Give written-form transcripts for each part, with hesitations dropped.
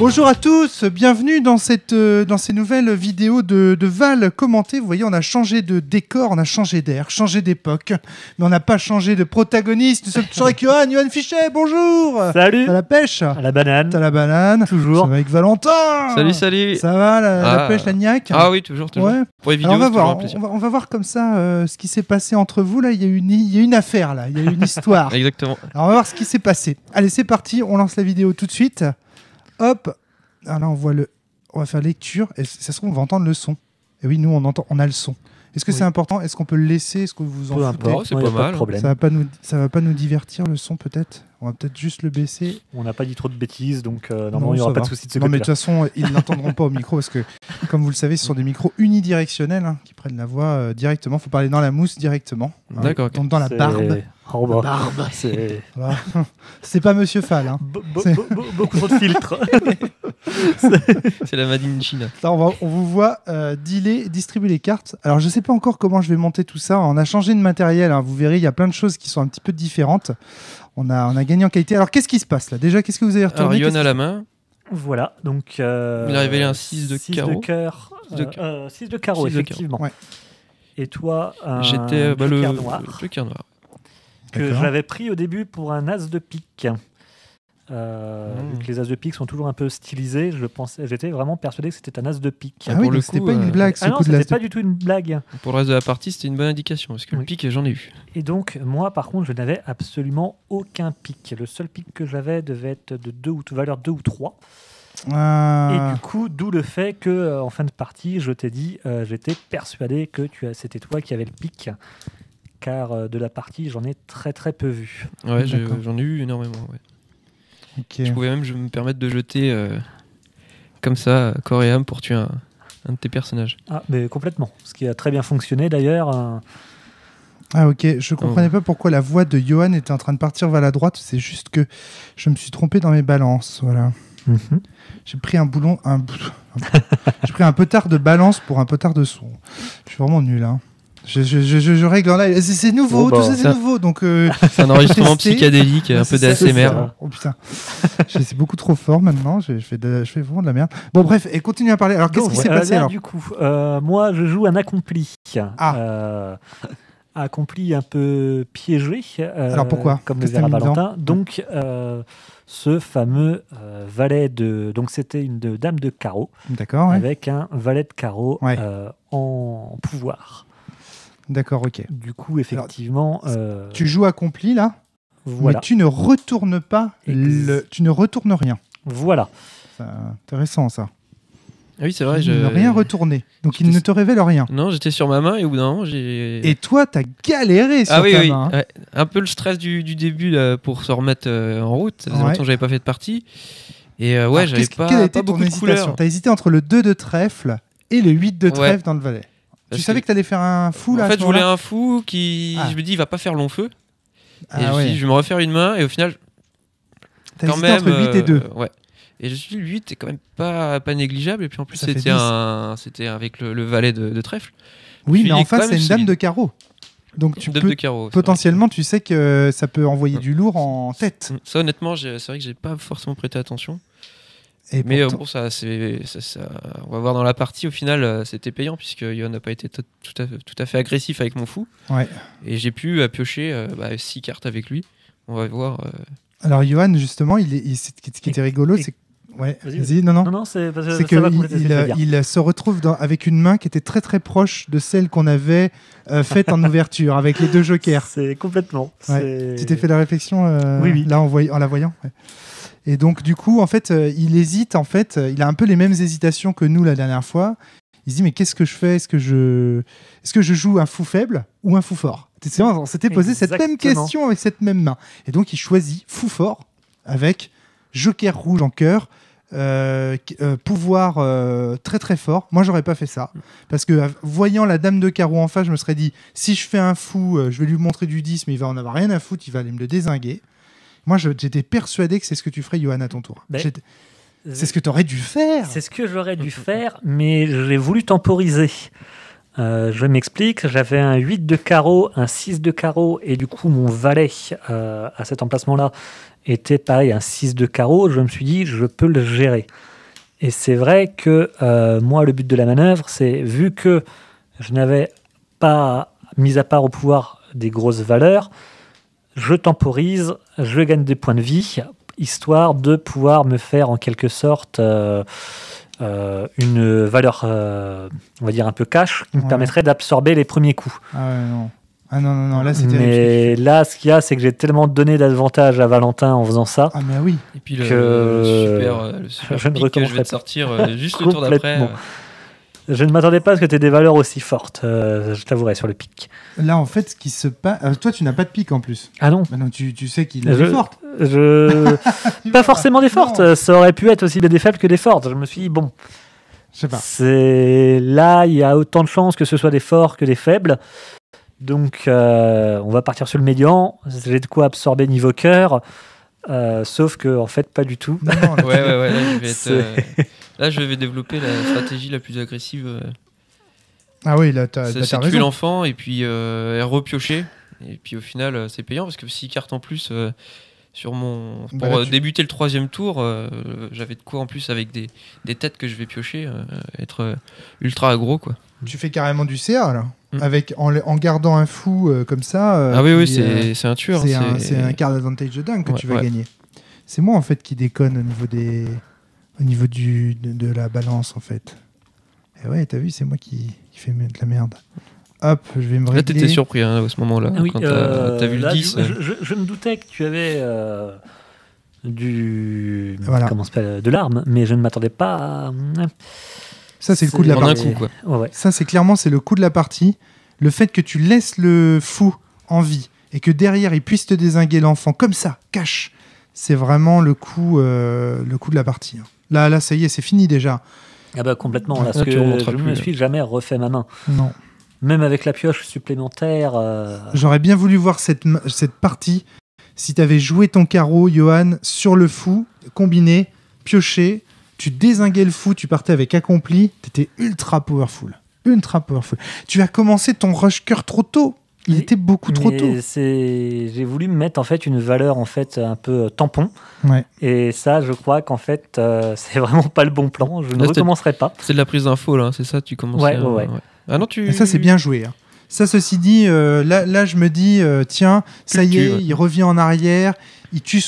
Bonjour à tous, bienvenue dans ces nouvelles vidéos de Val commentées. Vous voyez, on a changé de décor, on a changé d'air, changé d'époque, mais on n'a pas changé de protagoniste. Nous sommes toujours avec Johan Fichet, bonjour. Salut. T'as la pêche? À la banane. T'as la banane. Toujours. Ça va avec Valentin. Salut. Ça va la pêche, la niaque? Ah oui, toujours. Ouais. Pour les vidéos, alors on va voir comme ça ce qui s'est passé entre vous. Là, il y a une affaire, là. Il y a une histoire. Exactement. Alors, on va voir ce qui s'est passé. Allez, c'est parti. On lance la vidéo tout de suite. Hop. Alors là, on va faire lecture. Et ça se trouve, on va entendre le son. Et oui, nous, on a le son. Est-ce que c'est important? Est-ce qu'on peut le laisser? Est-ce que vous en foutez? C'est pas mal. Ça va pas nous divertir, le son, peut-être? On va peut-être juste le baisser. On n'a pas dit trop de bêtises, donc normalement, il n'y aura pas de souci de ce côté-là. Non, mais de toute façon, ils ne l'entendront pas au micro parce que, comme vous le savez, ce sont des micros unidirectionnels qui prennent la voix directement. Il faut parler dans la mousse directement. D'accord. Okay. Donc dans la barbe. Voilà. C'est pas Monsieur Fall. Beaucoup trop de filtres. C'est la Made in China. Là, on vous voit distribuer les cartes. Alors, je sais pas encore comment je vais monter tout ça. On a changé de matériel. Vous verrez, il y a plein de choses qui sont un petit peu différentes. On a gagné en qualité. Alors, qu'est-ce qui se passe là? Déjà, qu'est-ce que vous avez retourné? Alors, Yohan à la main. Voilà, donc... il a révélé un 6 de carreau. 6 de carreau, effectivement. Ouais. Et toi, j'étais joker noir. Le joker noir. Que j'avais pris au début pour un as de pique. Vu que les as de pique sont toujours un peu stylisés, j'étais vraiment persuadé que c'était un as de pique. Ah oui, donc c'était pas une blague, ce coup de l'as. C'était pas du tout une blague. Pour le reste de la partie, c'était une bonne indication, parce que le pique, j'en ai eu. Et donc, moi, par contre, je n'avais absolument aucun pique. Le seul pique que j'avais devait être de valeur 2 ou 3. Et du coup, d'où le fait que en fin de partie, je t'ai dit, j'étais persuadé que c'était toi qui avais le pique. Car de la partie, j'en ai très très peu vu. Ouais, j'en ai eu énormément, ouais. Okay. Je pouvais même me permettre de jeter comme ça, corps et âme, pour tuer un de tes personnages. Ah, mais complètement. Ce qui a très bien fonctionné d'ailleurs. Ah ok, je comprenais pas pourquoi la voix de Johan était en train de partir vers la droite, c'est juste que je me suis trompé dans mes balances, voilà. Mm-hmm. J'ai pris j'ai pris un potard de balance pour un potard de son. Je suis vraiment nul, hein. Je règle en live. C'est nouveau, tout ça c'est nouveau. Donc, c'est un enregistrement psychédélique, un peu d'ASMR. Oh putain, c'est beaucoup trop fort maintenant. Je fais vraiment de la merde. Bon bref, et continue à parler. Alors qu'est-ce qui s'est passé alors? Du coup, moi je joue un accompli. Accompli un peu piégé. Alors pourquoi? Comme le verra Valentin. Donc ce fameux valet de. Donc c'était une dame de carreau. D'accord. Avec un valet de carreau en pouvoir. D'accord, ok. Du coup, effectivement... tu joues accompli, là, voilà. Mais tu ne retournes pas, tu ne retournes rien. Voilà. C'est intéressant, ça. Ah oui, c'est vrai. Tu ne rien retourner. Donc, il ne te révèle rien. Non, j'étais sur ma main et au bout d'un moment, j'ai... Et toi, t'as galéré sur ta main. Ouais. Un peu le stress du début là, pour se remettre en route. Ça faisait longtemps que j'avais pas fait de partie. Et j'avais pas beaucoup de couleurs. T'as hésité entre le 2 de trèfle et le 8 de trèfle dans le valet. Tu savais que t'allais faire un fou là? En fait, je voulais un fou qui. Je me dis, il va pas faire long feu. Et je me dis, je vais me refaire une main. Et au final. T'as hésité entre 8 et 2. Ouais. Et je suis dit, le 8 est quand même pas négligeable. Et puis en plus, c'était avec le valet de trèfle. Oui, mais en face, c'est une dame de carreau. Donc potentiellement, tu sais que ça peut envoyer du lourd en tête. Ça, honnêtement, c'est vrai que j'ai pas forcément prêté attention. Mais bon, ça, on va voir dans la partie. Au final, c'était payant puisque Yohan n'a pas été tout à fait agressif avec mon fou. Ouais. Et j'ai pu piocher 6 cartes avec lui. On va voir. Alors Yohan, justement, ce qui était rigolo, c'est vas-y. Non, c'est qu'il se retrouve avec une main qui était très très proche de celle qu'on avait faite en ouverture avec les 2 jokers. C'est complètement. Tu t'es fait la réflexion oui. Là en la voyant. Ouais. Et donc, du coup, en fait, il hésite. En fait, il a un peu les mêmes hésitations que nous la dernière fois. Il se dit, mais qu'est-ce que je fais? Est-ce que je joue un fou faible ou un fou fort? On s'était posé cette même question avec cette même main. Et donc, il choisit fou fort avec joker rouge en cœur, pouvoir très très fort. Moi, j'aurais pas fait ça. Parce que voyant la dame de carreau en face, je me serais dit, si je fais un fou, je vais lui montrer du 10, mais il va en avoir rien à foutre, il va aller me le dézinguer. Moi, j'étais persuadé que c'est ce que tu ferais, Yohan, à ton tour. C'est ce que tu aurais dû faire. C'est ce que j'aurais dû faire, mais j'ai voulu temporiser. Je m'explique, j'avais un 8 de carreau, un 6 de carreau, et du coup, mon valet, à cet emplacement-là, était pareil, un 6 de carreau. Je me suis dit, je peux le gérer. Et c'est vrai que moi, le but de la manœuvre, c'est, vu que je n'avais pas mis à part au pouvoir des grosses valeurs, je temporise, je gagne des points de vie, histoire de pouvoir me faire en quelque sorte une valeur, on va dire un peu cash, qui me permettrait d'absorber les premiers coups. Ah ouais, non. Ah non, là c'était... Mais là, ce qu'il y a, c'est que j'ai tellement donné d'avantages à Valentin en faisant ça. Ah mais oui. Et puis le super pic que je vais te sortir juste le tour d'après. Je ne m'attendais pas à ce que tu aies des valeurs aussi fortes, je t'avouerai, sur le pic. Là, en fait, ce qui se passe... toi, tu n'as pas de pic en plus. Ah non. Bah non, tu sais qu'il a des fortes. Pas forcément des fortes. Ça aurait pu être aussi des faibles que des fortes. Je me suis dit, bon... Je sais pas. Là, il y a autant de chances que ce soit des forts que des faibles. Donc, on va partir sur le médian. J'ai de quoi absorber niveau cœur. Sauf que, en fait, pas du tout. Non, ouais. Là, je vais développer la stratégie la plus agressive. Ah oui, là, c'est tuer l'enfant et puis repiocher. Et puis, au final, c'est payant parce que 6 cartes en plus sur mon. Pour débuter le 3e tour, j'avais de quoi en plus avec des têtes que je vais piocher, être ultra aggro, quoi. Tu fais carrément du CA, là. En gardant un fou comme ça. Ah oui, c'est un tueur. C'est un card advantage de dingue que tu vas gagner. C'est moi, en fait, qui déconne au niveau de la balance, en fait. Et ouais, t'as vu, c'est moi qui fais de la merde. Hop, je vais me régler. Là, t'étais surpris à ce moment-là, oui, quand t'as vu le 10. Je me doutais que tu avais de l'arme, mais je ne m'attendais pas à... Ça, c'est le coup de la partie. Coup, quoi. Ouais. Ça, c'est le coup de la partie. Le fait que tu laisses le fou en vie et que derrière, il puisse te dézinguer l'enfant comme ça, cash, c'est vraiment le coup de la partie. Là, ça y est, c'est fini déjà. Ah bah complètement, parce que je ne me suis jamais refait ma main. Non. Même avec la pioche supplémentaire... J'aurais bien voulu voir cette partie si tu avais joué ton carreau, Johan, sur le fou, combiné, pioché, tu dézinguais le fou, tu partais avec accompli, t'étais ultra powerful. Tu as commencé ton rush cœur trop tôt. Il était beaucoup trop tôt. J'ai voulu me mettre en fait une valeur en fait un peu tampon. Ouais. Et ça, je crois qu'en fait, c'est vraiment pas le bon plan. Je ne recommencerai pas. C'est de la prise d'info là, c'est ça, tu commences. Ouais. Ah non, Et ça, c'est bien joué. Hein. Ça, ceci dit, là, je me dis, tiens, ça y est, il revient en arrière, il tue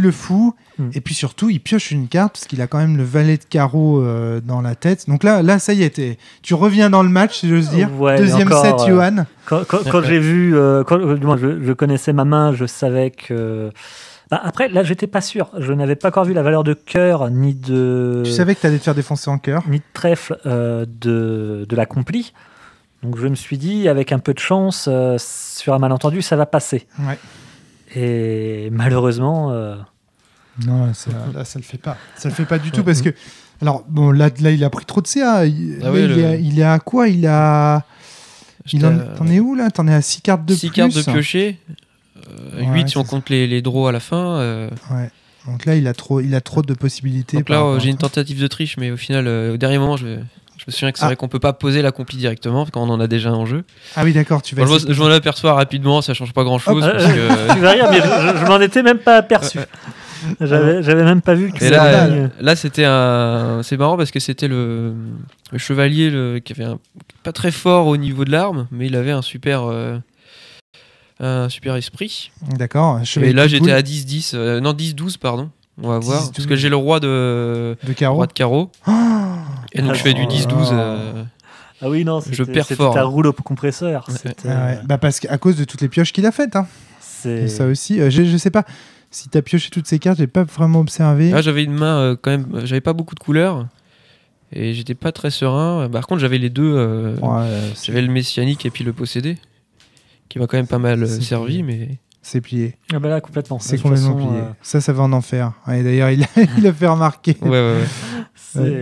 le fou, et puis surtout, il pioche une carte, parce qu'il a quand même le valet de carreau dans la tête. Donc là, ça y est, tu reviens dans le match, si j'ose dire. Ouais, deuxième set, Johan. Quand j'ai vu, je connaissais ma main, je savais que... après, là, j'étais pas sûr. Je n'avais pas encore vu la valeur de cœur, ni de... Tu savais que tu allais te faire défoncer en cœur. Ni de trèfle de l'accompli. Donc je me suis dit, avec un peu de chance, sur un malentendu, ça va passer. Ouais. Et malheureusement... Non, là, ça le fait pas. Ça le fait pas du tout, parce que... Alors, bon, là, il a pris trop de CA. Il est à quoi? T'en es où, là? T'en es à 6 cartes de plus. 6 cartes de piocher. 8 si on compte les draws à la fin. Ouais. Donc là, il a trop de possibilités. Donc là, j'ai une tentative de triche, mais au final, au dernier moment, je me souviens que c'est vrai qu'on peut pas poser l'accompli directement quand on en a déjà un en jeu. Ah oui, d'accord. Je m'en aperçois rapidement, ça change pas grand-chose. Tu vas rire, mais je m'en étais même pas aperçu. J'avais même pas vu que et là c'était c'est marrant parce que c'était le chevalier qui avait pas très fort au niveau de l'arme, mais il avait un super esprit. D'accord. Et là j'étais à 10-10, non 10-12 pardon. On va voir, parce que j'ai le roi de carreau. Et donc je fais du 10-12. Ah oui, non, c'était un rouleau compresseur. Parce qu'à cause de toutes les pioches qu'il a faites. Hein. C'est ça aussi. Je sais pas si tu as pioché toutes ces cartes, j'ai pas vraiment observé. Là, j'avais une main quand même, j'avais pas beaucoup de couleurs. Et j'étais pas très serein. Par contre, j'avais les deux. J'avais le messianique et puis le possédé, qui m'a quand même pas mal servi, mais. C'est plié. Ah bah là, complètement. C'est complètement plié. Ça va en enfer. Et d'ailleurs, il a fait remarquer. Ouais.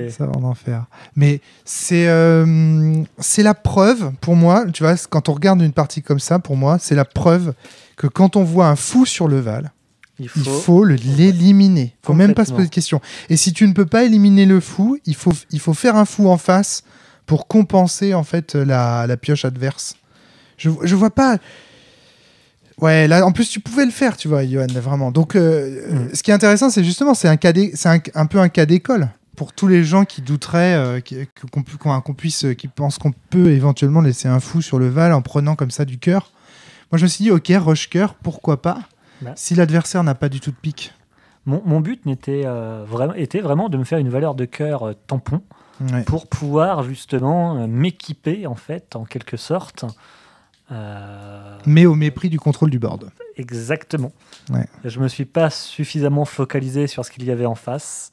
Ça va en enfer. Mais c'est la preuve, pour moi, tu vois, quand on regarde une partie comme ça, pour moi, c'est la preuve que quand on voit un fou sur le Val, il faut l'éliminer. Il faut même pas se poser de questions. Et si tu ne peux pas éliminer le fou, il faut faire un fou en face pour compenser en fait la pioche adverse. Je vois pas. Ouais, là en plus tu pouvais le faire, tu vois, Johan, vraiment. Donc ce qui est intéressant, c'est justement un peu un cas d'école pour tous les gens qui douteraient qui pensent qu'on peut éventuellement laisser un fou sur le Val en prenant comme ça du cœur. Moi je me suis dit ok, rush cœur, pourquoi pas, si l'adversaire n'a pas du tout de pique. Mon but était vraiment de me faire une valeur de cœur tampon pour pouvoir justement m'équiper en fait, en quelque sorte. Mais au mépris du contrôle du board. Exactement. Ouais. Je me suis pas suffisamment focalisé sur ce qu'il y avait en face.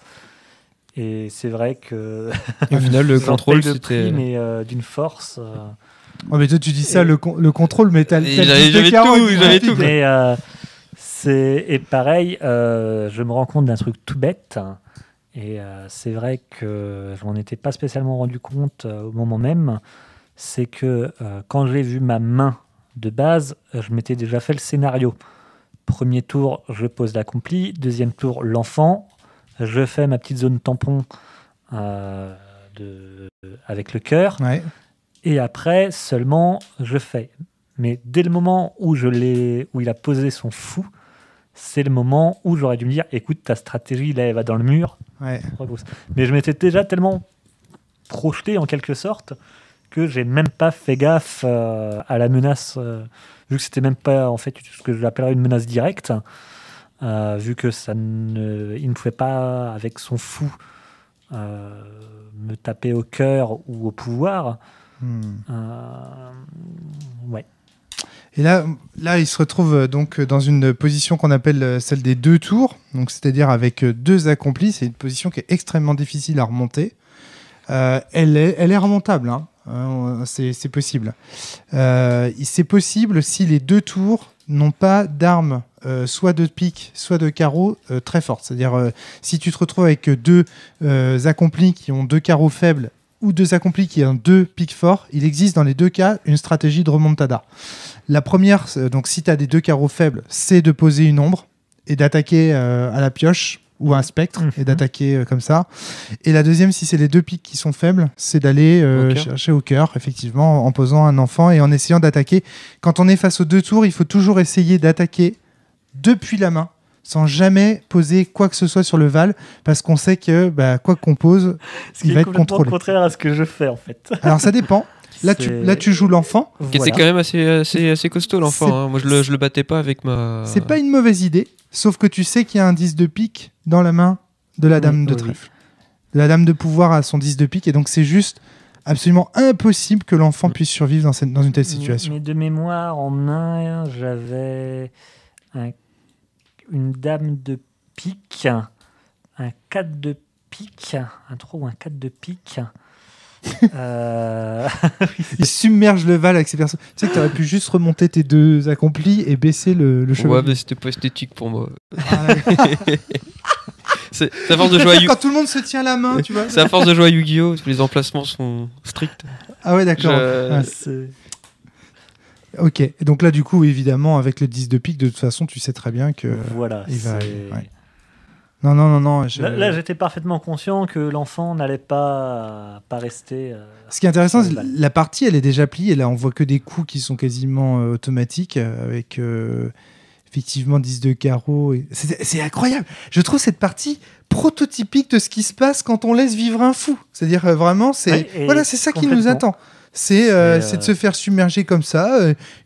Et c'est vrai que... Et au final, le contrôle, c'était... mais d'une force... Oh, mais toi, tu dis ça, le contrôle, mais j'avais tout. Mais et pareil, je me rends compte d'un truc tout bête. Et c'est vrai que je m'en étais pas spécialement rendu compte au moment même. C'est que quand j'ai vu ma main de base, je m'étais déjà fait le scénario. Premier tour, je pose l'accompli. Deuxième tour, l'enfant. Je fais ma petite zone tampon avec le cœur. Ouais. Et après, seulement, je fais. Mais dès le moment où il a posé son fou, c'est le moment où j'aurais dû me dire, écoute, ta stratégie, là, elle va dans le mur. Ouais. Mais je m'étais déjà tellement projeté, en quelque sorte, que j'ai même pas fait gaffe à la menace, vu que c'était même pas, en fait, ce que j'appellerais une menace directe. Vu que il ne pouvait pas, avec son fou, me taper au cœur ou au pouvoir. Ouais. Et là, il se retrouve donc dans une position qu'on appelle celle des 2 tours, donc c'est-à-dire avec 2 accomplis. C'est une position qui est extrêmement difficile à remonter. Elle est remontable, hein. C'est possible. C'est possible si les 2 tours n'ont pas d'armes soit de pique, soit de carreau très fortes. C'est-à-dire si tu te retrouves avec 2 accomplis qui ont 2 carreaux faibles ou 2 accomplis qui ont 2 piques forts, il existe dans les 2 cas une stratégie de remontada. La première, donc si tu as des 2 carreaux faibles, c'est de poser une ombre et d'attaquer à la pioche ou un spectre et d'attaquer comme ça. Et la deuxième, si c'est les 2 piques qui sont faibles, c'est d'aller chercher au cœur, effectivement, en posant un enfant et en essayant d'attaquer. Quand on est face aux 2 tours, il faut toujours essayer d'attaquer depuis la main, sans jamais poser quoi que ce soit sur le Val, parce qu'on sait que quoi qu'on pose, il va être contrôlé. C'est contraire à ce que je fais, en fait. Alors ça dépend. Là, tu joues l'enfant. Qui était quand même assez costaud, l'enfant. Hein. Moi, je le battais pas avec ma... C'est pas une mauvaise idée, sauf que tu sais qu'il y a un 10 de pique dans la main de la dame de trèfle. La dame de pouvoir a son 10 de pique, et donc c'est juste absolument impossible que l'enfant puisse survivre dans une telle situation. Mais de mémoire, en main, j'avais une dame de pique, un 4 de pique, un 3 ou un 4 de pique... Il submerge le Val avec ses personnes. Tu sais que tu aurais pu juste remonter tes 2 accomplis et baisser le cheval. Ouais, mais c'était pas esthétique pour moi. C'est à force de jouer à quand tout le monde se tient la main, tu vois. C'est à force de jouer à Yu-Gi-Oh! Les emplacements sont stricts. Ah ouais, d'accord. Ok. Et donc là, du coup, évidemment, avec le 10 de pique, de toute façon, tu sais très bien que. Voilà. Non. Là, j'étais parfaitement conscient que l'enfant n'allait pas rester. Ce qui est intéressant, c'est la partie, elle est déjà pliée. Là, on voit que des coups qui sont quasiment automatiques, avec effectivement 10 de carreau. C'est incroyable. Je trouve cette partie prototypique de ce qui se passe quand on laisse vivre un fou. C'est-à-dire vraiment, c'est ça qui nous attend. C'est de se faire submerger comme ça,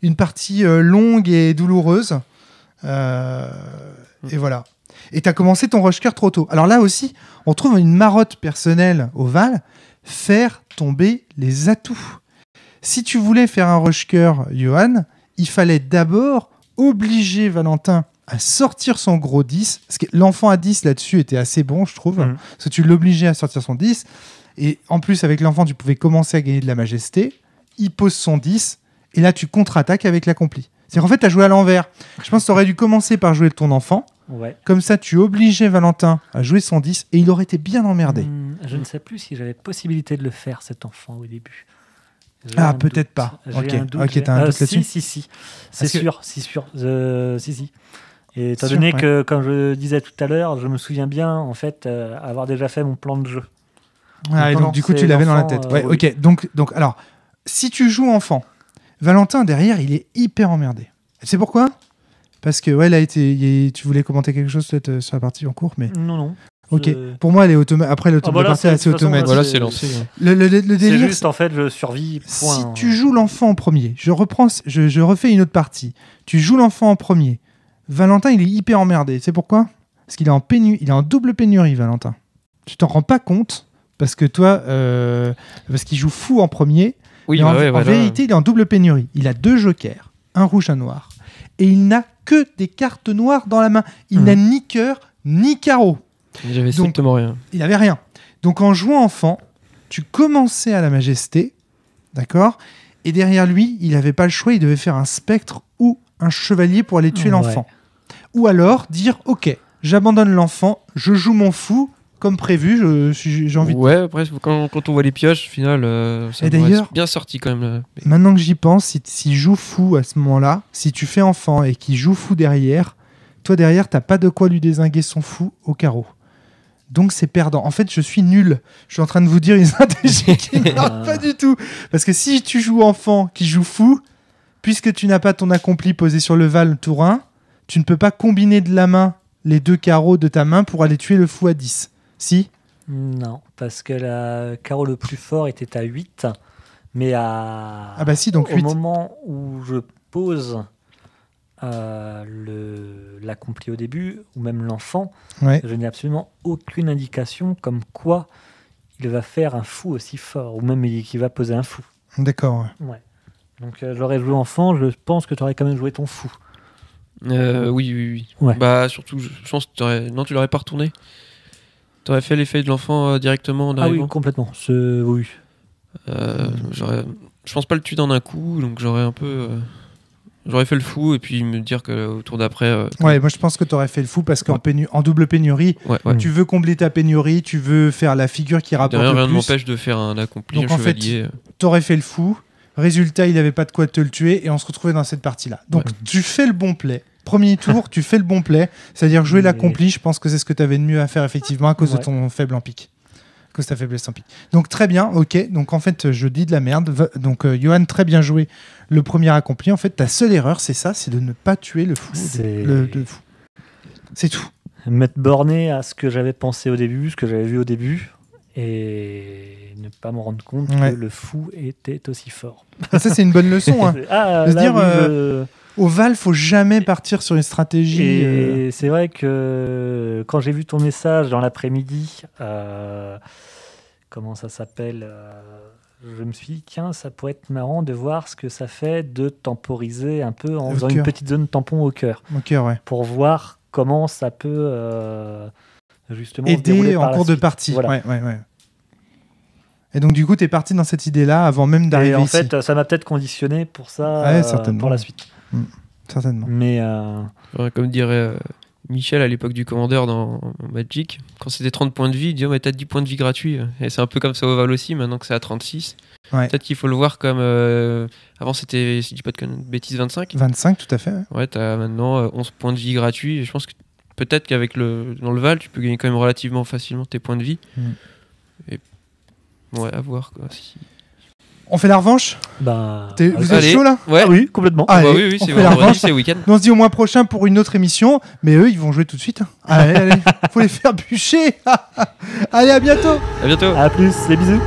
une partie longue et douloureuse. Et voilà. Et tu as commencé ton rush cœur trop tôt. Alors là aussi, on trouve une marotte personnelle au Val, faire tomber les atouts. Si tu voulais faire un rush cœur, Johan, il fallait d'abord obliger Valentin à sortir son gros 10. Parce que l'enfant à 10 là-dessus était assez bon, je trouve. Parce que tu l'obligeais à sortir son 10. Et en plus, avec l'enfant, tu pouvais commencer à gagner de la majesté. Il pose son 10. Et là, tu contre-attaques avec l'accompli. C'est qu'en fait, tu as joué à l'envers. Je pense que tu aurais dû commencer par jouer ton enfant. Ouais. Comme ça, tu obligeais Valentin à jouer son 10 et il aurait été bien emmerdé. Je ne sais plus si j'avais possibilité de le faire, cet enfant, au début. Peut-être pas. Ok, t'as un doute là-dessus. Si. C'est sûr. Si. Et étant donné que, comme je disais tout à l'heure, je me souviens bien, en fait, avoir déjà fait mon plan de jeu. Ah, et donc du coup, tu l'avais dans la tête. Ouais, oui. Ok. Donc, alors, si tu joues enfant, Valentin, derrière, il est hyper emmerdé. C'est pourquoi ? Parce que, ouais, tu voulais commenter quelque chose peut-être sur la partie en cours, mais... Non. Ok. Pour moi, elle est automatique. Après, la partie est assez automatique. Voilà, c'est lancé. Le délire, c'est juste, en fait, je survis. Point. Si tu joues l'enfant en premier, je refais une autre partie. Tu joues l'enfant en premier. Valentin, il est hyper emmerdé. C'est pourquoi ? Parce qu'il est il est en double pénurie, Valentin. Tu t'en rends pas compte parce que toi, parce qu'il joue fou en premier. Oui, en vérité, il est en double pénurie. Il a 2 jokers, un rouge, un noir, et il n'a que des cartes noires dans la main. Il n'a ni cœur ni carreau. Il avait strictement rien. Il avait rien. Donc en jouant enfant, tu commençais à la majesté, d'accord ? Et derrière lui, il n'avait pas le choix. Il devait faire un spectre ou un chevalier pour aller tuer l'enfant. Ou alors dire, ok, j'abandonne l'enfant, je joue mon fou. Comme prévu, j'ai envie de... Ouais, après, quand on voit les pioches, au final, ça est bien sorti quand même. Maintenant que j'y pense, s'il joue fou à ce moment-là, si tu fais enfant et qu'il joue fou derrière, toi derrière, t'as pas de quoi lui dézinguer son fou au carreau. Donc c'est perdant. En fait, je suis nul. Je suis en train de vous dire une stratégie qui ne marche pas du tout. Parce que si tu joues enfant qui joue fou, puisque tu n'as pas ton accompli posé sur le val tour 1, tu ne peux pas combiner de la main les 2 carreaux de ta main pour aller tuer le fou à 10. Si ? Non, parce que le carreau le plus fort était à 8, mais donc 8. Au moment où je pose l'accompli au début, ou même l'enfant, je n'ai absolument aucune indication comme quoi il va faire un fou aussi fort, ou même qu'il va poser un fou. D'accord. Ouais. Donc j'aurais joué enfant, je pense que tu aurais quand même joué ton fou. Oui. Ouais. Bah, surtout, je pense que tu l'aurais pas retourné. T'aurais fait l'effet de l'enfant directement en arrivant ? Ah oui, complètement. Oui. Je pense pas le tuer dans un coup, donc j'aurais fait le fou et puis me dire qu'au tour d'après... Ouais, moi je pense que t'aurais fait le fou parce qu'en double pénurie, tu veux combler ta pénurie, tu veux faire la figure qui rapporte le plus. Rien ne m'empêche de faire un accompli, donc, un chevalier. Fait, t'aurais fait le fou, résultat il avait pas de quoi te le tuer et on se retrouvait dans cette partie-là. Donc tu fais le bon play. Premier tour, tu fais le bon play, c'est-à-dire jouer l'accompli. Je pense que c'est ce que tu avais de mieux à faire effectivement à cause de ton faible en pique, à cause de ta faiblesse en pique. Donc très bien, ok. Donc en fait, je dis de la merde. Donc Johan, très bien joué. Le premier accompli. En fait, ta seule erreur, c'est ça, c'est de ne pas tuer le fou. Le fou. C'est tout. M'être borné à ce que j'avais pensé au début, ce que j'avais vu au début, et ne pas me rendre compte que le fou était aussi fort. Ça, c'est une bonne leçon. Hein. De se dire. Au Val, faut jamais partir sur une stratégie. Et c'est vrai que quand j'ai vu ton message dans l'après-midi, comment ça s'appelle je me suis dit, tiens, ça pourrait être marrant de voir ce que ça fait de temporiser un peu en faisant une petite zone tampon au cœur. Au cœur, ouais. Pour voir comment ça peut justement aider en cours de partie. Voilà. Ouais. Et donc, du coup, tu es parti dans cette idée-là avant même d'arriver ici. Et en fait, ça m'a peut-être conditionné pour ça, pour la suite. Certainement. Mais comme dirait Michel à l'époque du commandeur dans Magic, quand c'était 30 points de vie, il dit t'as 10 points de vie gratuits. Et c'est un peu comme ça au Val aussi, maintenant que c'est à 36. Peut-être qu'il faut le voir comme. Avant, c'était, si je dis pas de bêtises, 25. 25, tout à fait. Ouais, t'as maintenant 11 points de vie gratuits. Et je pense que peut-être qu'avec dans le Val, tu peux gagner quand même relativement facilement tes points de vie. Et ouais, à voir quoi. On fait la revanche ? Vous êtes chaud là ? Ouais. Ah oui, complètement. Allez, oui, on c'est fait la revanche. C'est week-end. On se dit au mois prochain pour une autre émission, mais eux ils vont jouer tout de suite. Allez, faut les faire bûcher. Allez, à bientôt. À bientôt. À plus, les bisous.